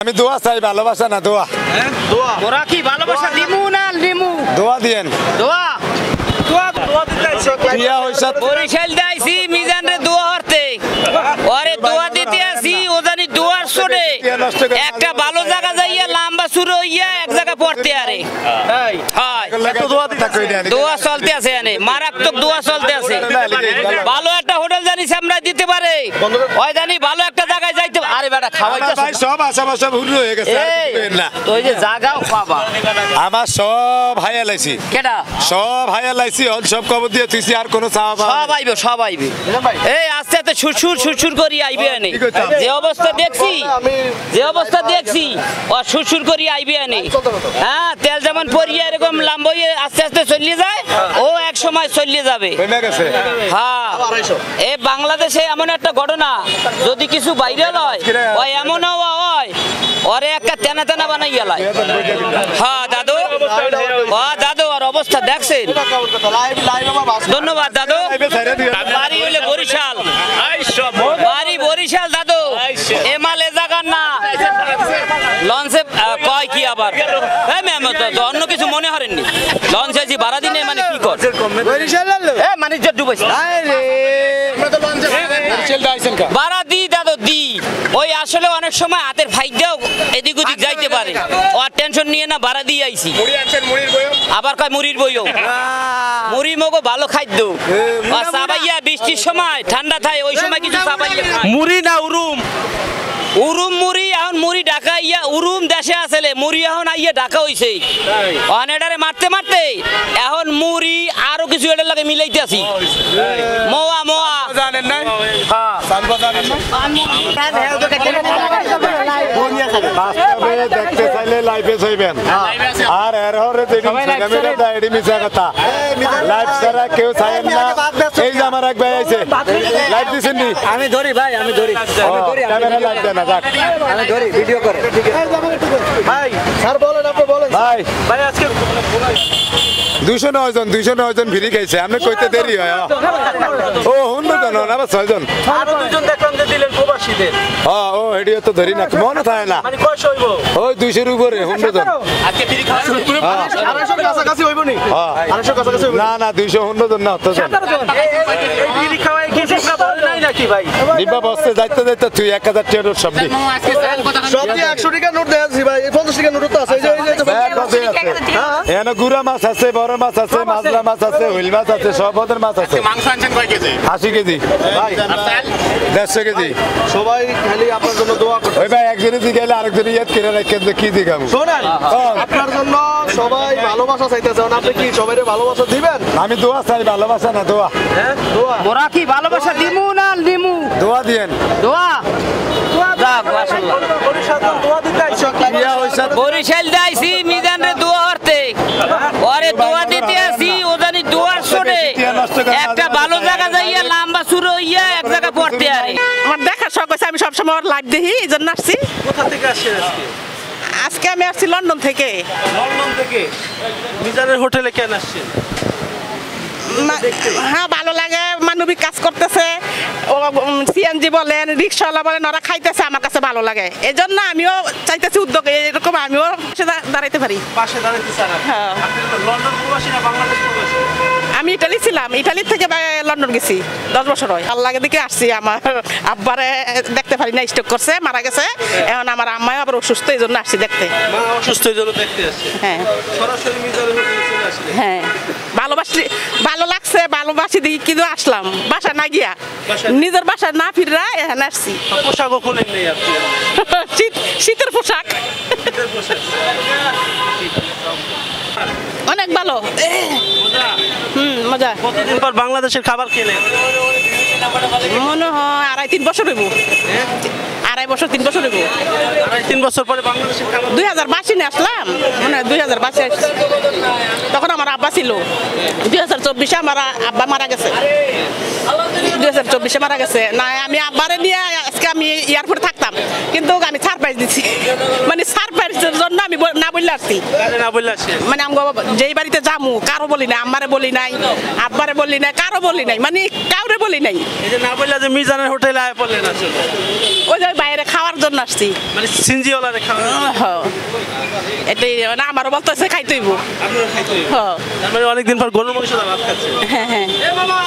আমি দোয়া চাই, ভালোবাসা না দোয়া। দোয়া ওরা কি ভালোবাসা দিমু না দিমু? দোয়া দিয়েন। দোয়া দোয়া দোয়া দিতে আইছে দিয়া হইছে বরিশাল দাইছি মিজান রে দোয়া হরতে ওরে দোয়া দিতে আসি ও জানি দোয়ার শুনে একটা ভালো জায়গা যাইয়া লম্বা শুরু হইয়া এক জায়গা পড়তে আরে এই হয় এত দোয়া দিতে কই দেন? দোয়া চলতে আছে এনে মারাত্মক দোয়া চলতে আছে। ভালো একটা হোটেল জানি আমরা দিতে পারে ওই জানি ভালো একটা জায়গায় যাইতে আরে বেটা খাওয়াইতে ভাই সব আশাবাসা ভুল হয়ে গেছে না তো ওই যে জায়গাও পাবা আমার সব হাইয়া লাইছি কেডা সব হাইয়া লাইছি অন সব কবর দিয়ে তুইছি আর কোনো চাওয়া পাওয়া সব আইবে সব আইবে এই আস্তে আস্তে সুরসুর সুরসুর করি আইবে এনে যে অবস্থা দেখছি ও সুরসুর করি আইবে এনে হ্যাঁ তেল যেমন পরিয়ে এরকম লম্বা হয়ে আস্তে আস্তে চলিয়ে যায় ও এক সময় চলিয়ে যাবে কমে গেছে। হ্যাঁ এই বাংলাদেশে এমন একটা ঘটনা যদি কিছু ভাইরাল হয় ওই এমন হয় ওরে একটা তেনা তেনা বানাই গেলায়। হ্যাঁ দাদু দাদু আর অবস্থা দেখছেন। ধন্যবাদ দাদু। বাড়ি হইলে বরিশাল, বাড়ি বরিশাল দাদু এমালে জাগান না লঞ্চে কয় কি আবার অন্য কিছু মনে হরেননি লঞ্চে যে ভাড়া দিনে মানে কি কর মানে ডুবাইছে ভাড়া দি দাদু দি ওই আসলে অনেক সময় হাতের ভাগ্যও এদিক ওদিক যাইতে পারে ওর টেনশন নিয়ে না ভাড়া দিয়ে আইছি আবার কয় মুড়ির বইও মুড়ি মগো ভালো খাদ্য চাবাইয়া বৃষ্টির সময় ঠান্ডা থাকে ওই সময় কিছু চাবাইয়া মুড়ি না উরুম উরুম মুড়ি এখন মুড়ি ঢাকা ইয়া উরুম দেশে আসলে মুড়ি এখন আইয়া ঢাকা হইছে অনেডারে মারতে মারতে এখন মুড়ি আরো কিছু এটার লাগে মিলাইতে আছি মোয়া মোয়া জানেন না বাস্তবে দেখতে চাইলে লাইভে চাইবেন আর এর হরে এডি মিছা কথা লাইভ ছাড়া কেউ চাইেন না। এই যে আমার এক ভাই আছে লাইভ দিছেন নি? আমি ধরি ভাই, আমি ধরি ক্যামেরা লাইভ দেন না যাক আমি ধরি ভিডিও করে। ভাই স্যার বলেন, আপনি বলেন ভাই। ভাই আজকে 209 জন ভিড়ি খাইছে আপনি কইতে দেরি হয় ও 100 জন না 6 জন আরো দুইজন দেখলাম যে দিলেন প্রবাসীদের হ্যাঁ ও হেডিও তো ধরি না মনে থাকে না মানে কয়শ হইব ওই 200 এর উপরে 100 জন আজকে ফ্রি খাওয়া 250 কাছাকাছি হইব নি? হ্যাঁ 250 কাছাকাছি হইব না না 200 জন না অত জন এই ফ্রি খাওয়ায় কি ঠিক না বল নাই নাকি ভাই? নিবা বসতে যাইতে যাইতে তুই 1000 টাকার সবজি সবজি 100 টাকা নোট দেয়াছি ভাই, 50 টাকা নোট তো আছে। এই যে এখানে গুড়া মাছ আছে, বড় মাছ আছে, মাজরা মাছ আছে, হুইল মাছ আছে, সব ধরনের মাছ আছে। মাংস আনছেন কয় কেজি? 80 কেজি, ভাই 150 কেজি। সবাই খালি আপনার জন্য দোয়া করে। ওই ভাই একজনে দিয়ে গেলে আরেকজনে ইয়াদ করে রাখেন যে কি দিগাবো। শুনেন আপনার জন্য সবাই ভালোবাসা চাইতেছে, আপনি কি সবাইরে ভালোবাসা দিবেন? আমি দোয়া চাই, ভালোবাসা না দোয়া। হ্যাঁ দোয়া ওরা কি ভালোবাসা দিমু না দিমু? দোয়া দিয়েন। দোয়া যাক মাশাআল্লাহ বরিশাল দোয়া দিতে আইছো। ইয়া হইছে বরিশাল দাইছি মিজান রে দোয়া হরতে ওরে দোয়া দিতে আসি ও জানি দোয়ার শুনে একটা ভালো জায়গা যাইয়া লম্বা শুরু হইয়া এক জায়গা পড়তে আরে আমার দেখার শখ হয়েছে, আমি সবসময় ওর লাইভ দেখি, এই জন্য আসছি। কোথা থেকে আসছেন আজকে? আজকে আমি আসছি লন্ডন থেকে। লন্ডন থেকে মিজানের হোটেলে কেন আসছেন? হ্যাঁ ভালো লাগে, মানবিক কাজ করতেছে, ও সিএনজি বলেন, রিক্সাওয়ালা বলেন, ওরা খাইতেছে, আমার কাছে ভালো লাগে। এই জন্য আমিও চাইতেছি উদ্যোগে এরকম আমিও দাঁড়াইতে পারি। পাশে দাঁড়াইতে চান? হ্যাঁ আপনি তো লন্ডন প্রবাসী না বাংলাদেশ প্রবাসী? আমি ইটালি ছিলাম, ইটালি থেকে লন্ডন গেছি 10 বছর হয়। আল্লাহকে দিকে আসছি, আমার আব্বারে দেখতে পারি না, স্ট্রোক করছে, মারা গেছে। এখন আমার আম্মাও আবার অসুস্থ, এই জন্য আসছি দেখতে। মা অসুস্থ এই জন্য দেখতে আসছে? হ্যাঁ সরাসরি মিজানের হোটেলে চলে আসলে? হ্যাঁ ভালো লাগছে, ভালোবাসি দিই কিন্তু আসলাম বাসা না গিয়া, নিজের বাসা না ফিরা এখানে আসছি। পোশাকও খুলেন নেই আপনি? শীতের পোশাক শীতের পোশাক অনেক ভালো, মজা। কতদিন পর বাংলাদেশের খাবার খেলেন? মনে হয় 2.5-3 বছর হইব, 2.5 বছর 3 বছর হইব। 3 বছর পরে বাংলাদেশের খাবার? 2022 আসলাম, মনে হয় 2022 তখন আমার আব্বা ছিল। 2024 আমার আব্বা মারা গেছে, 2024 মারা গেছে। না আমি আব্বারে নিয়ে আজকে আমি এয়ারপোর্টে থাকতাম, কিন্তু আমি সারপ্রাইজ দিচ্ছি, মানে সারপ্রাইজের জন্য আমি না বললে আসছি। না বললে আসছে মানে আমি যেই বাড়িতে যামু কারো বলি নাই, আম্মারে বলি নাই, আব্বারে বলি নাই, কারো বলি নাই, মানে কাউরে বলি নাই। এই যে না বললে যে মিজানের হোটেলে আয় পড়লেন আসলে? ওই যে এর খাওয়ার জন্য আসছি মানে সিনজিওয়ালারে খাওয়া হ্যাঁ এটাই মানে আমারও বলতেছে খাইতেইব আপনারা খাইতে হ্যাঁ তার মানে অনেকদিন পর গরুর মাংস ভাত খাচ্ছে হ্যাঁ হ্যাঁ